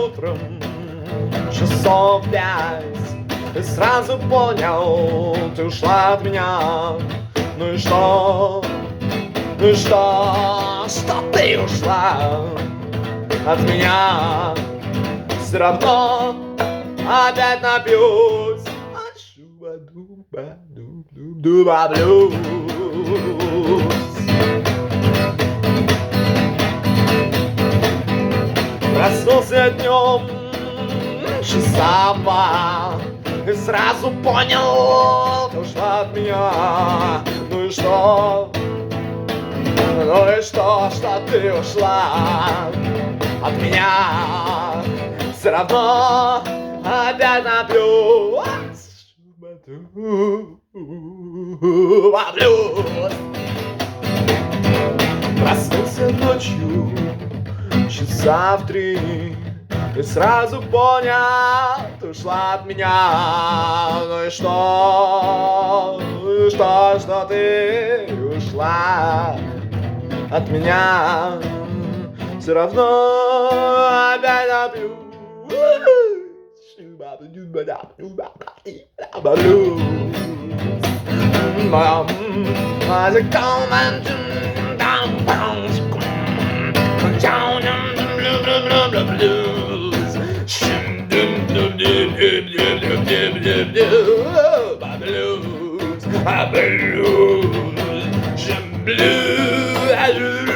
утром, часов 5, и сразу понял, ты ушла от меня. Ну и что? Ну и что ты ушла от меня? Все равно опять напьюсь. Шуба, дуба, дуба, блюз. Проснулся днем часа 2 и сразу понял, ты ушла от меня. Ну и что? Ну и что ты ушла от меня? Все равно опять напьюсь. Проснулся ночью часа в 3 и сразу понял, ты ушла от меня. Ну и что? Ну и что ты ушла от меня? Все равно опять напью. Blues,